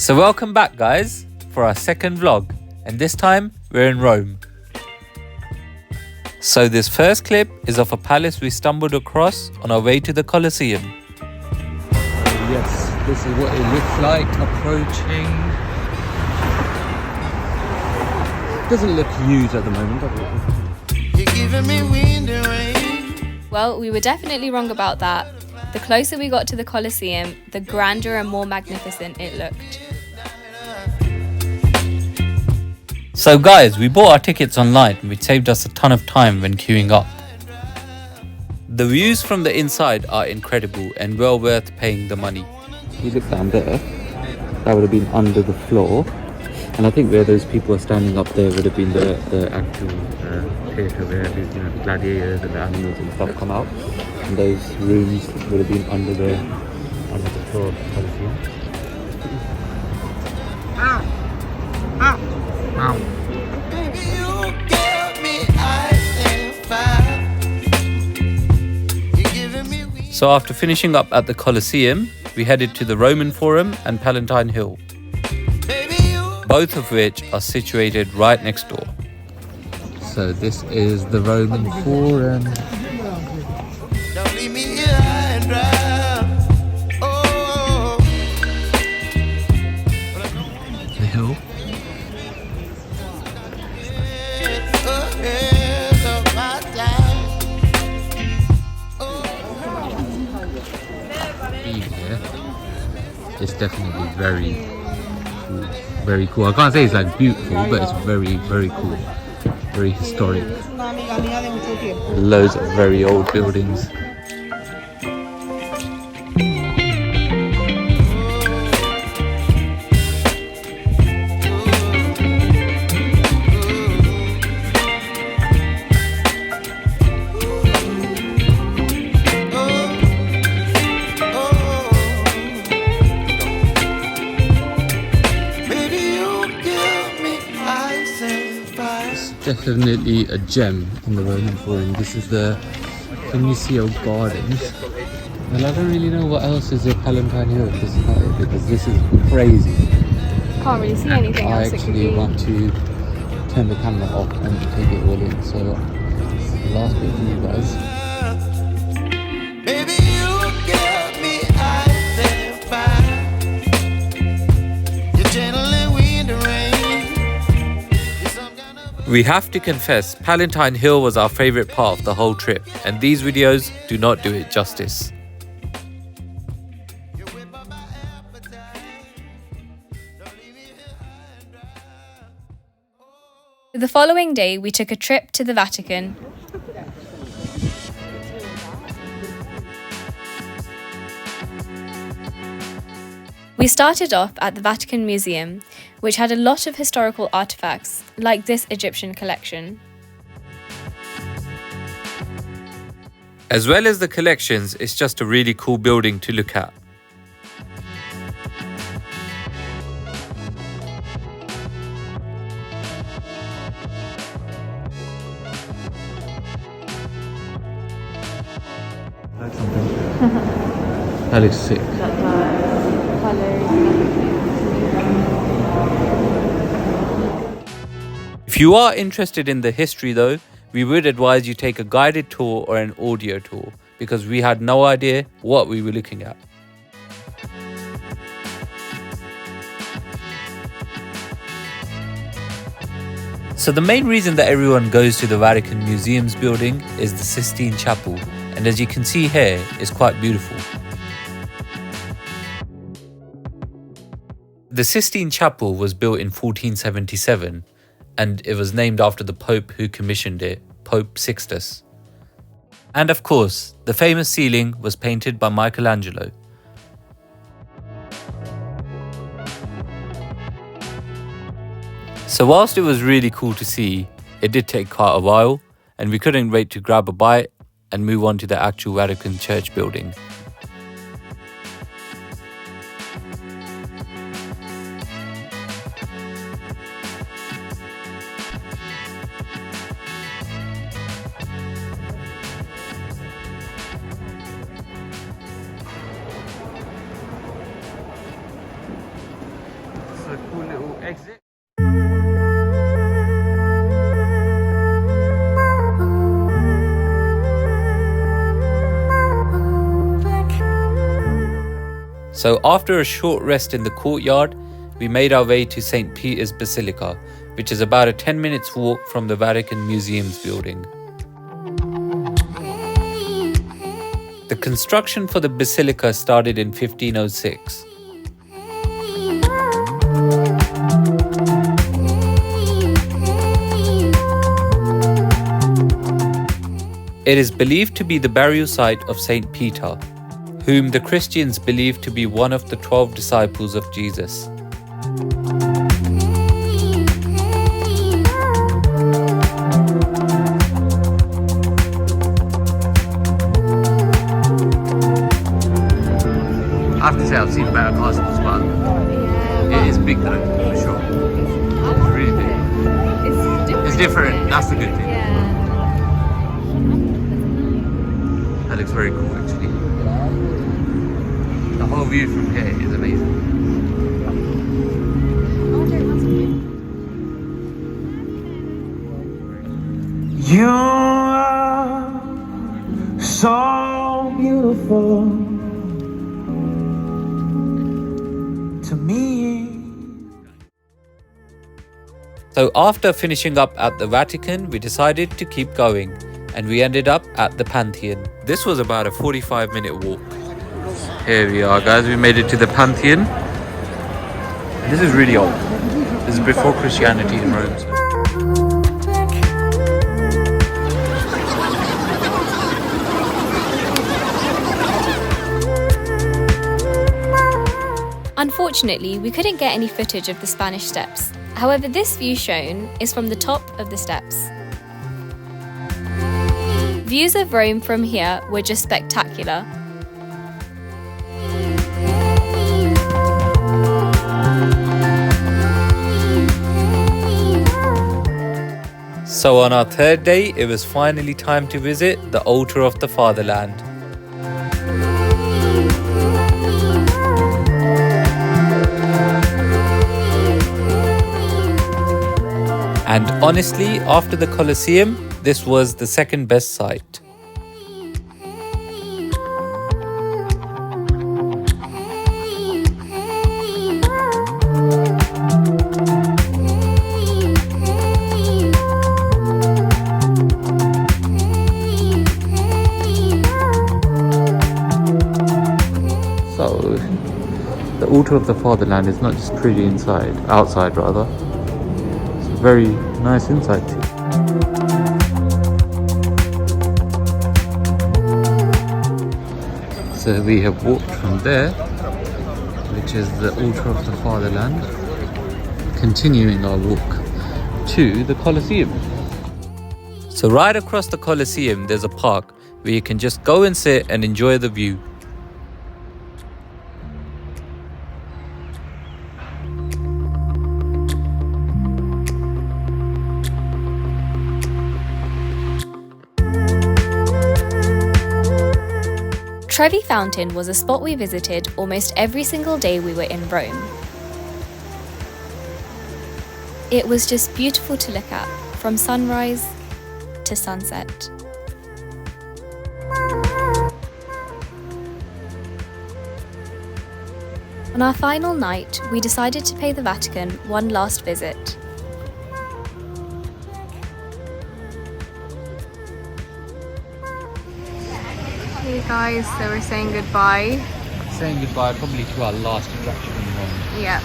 So welcome back guys for our second vlog, and this time we're in Rome. So this first clip is of a palace we stumbled across on our way to the Colosseum. Yes, this is what it looks like approaching. Doesn't look huge at the moment, does it? You're giving me wind and rain. Well, we were definitely wrong about that. The closer we got to the Colosseum, the grander and more magnificent it looked. So guys, we bought our tickets online, which saved us a ton of time when queuing up. The views from the inside are incredible and well worth paying the money. You look down there, that would have been under the floor. And I think where those people are standing up there would have been the actual theatre where the gladiators and the animals and stuff come out. And those rooms would have been under the floor of the Colosseum. So after finishing up at the Colosseum, we headed to the Roman Forum and Palatine Hill, both of which are situated right next door. So this is the Roman Forum. Don't leave me here high and dry. Oh. The hill. It's definitely very cool. I can't say it's like beautiful, but it's very cool, very historic. Loads of very old buildings. Definitely a gem in the Roman Forum. This is the Comicio Gardens. Well, I don't really know what else is at Palatine Hill. This is not it, because this is crazy. Can't really see anything I else. actually want to turn the camera off and take it all in. So this is the last bit for you guys. We have to confess, Palatine Hill was our favourite part of the whole trip, and these videos do not do it justice. The following day, we took a trip to the Vatican. We started off at the Vatican Museum, which had a lot of historical artifacts, like this Egyptian collection. As well as the collections, it's just a really cool building to look at. That looks sick. If you are interested in the history though, we would advise you take a guided tour or an audio tour, because we had no idea what we were looking at. So the main reason that everyone goes to the Vatican Museums building is the Sistine Chapel, and as you can see here, it's quite beautiful. The Sistine Chapel was built in 1477, and it was named after the Pope who commissioned it, Pope Sixtus. And of course, the famous ceiling was painted by Michelangelo. So whilst it was really cool to see, it did take quite a while, and we couldn't wait to grab a bite and move on to the actual Vatican Church building. exit. So after a short rest in the courtyard, we made our way to St. Peters Basilica, which is about a 10 minutes walk from the Vatican Museums building. The construction for the basilica started in 1506. It is believed to be the burial site of Saint Peter, whom the Christians believe to be one of the 12 disciples of Jesus. I have to say I've seen better castles, but it is big though, for sure. It's really big. It's different, that's the good thing. That looks very cool actually. The whole view from here is amazing. You are so beautiful to me. So after finishing up at the Vatican, we decided to keep going, and we ended up at the Pantheon. This was about a 45-minute walk. Here we are, guys. We made it to the Pantheon. This is really old. This is before Christianity in Rome. So. Unfortunately, we couldn't get any footage of the Spanish Steps. However, this view shown is from the top of the steps. Views of Rome from here were just spectacular. So on our third day, it was finally time to visit the altar of the fatherland. And honestly, after the Colosseum, this was the second best site. So, the altar of the fatherland is not just pretty outside rather. Very nice inside too. So we have walked from there, which is the altar of the fatherland, continuing our walk to the Colosseum. So right across the Colosseum there's a park where you can just go and sit and enjoy the view. Trevi Fountain was a spot we visited almost every single day we were in Rome. It was just beautiful to look at, from sunrise to sunset. On our final night, we decided to pay the Vatican one last visit. Hey guys, so we're saying goodbye. Saying goodbye probably to our last attraction in Rome. Yeah.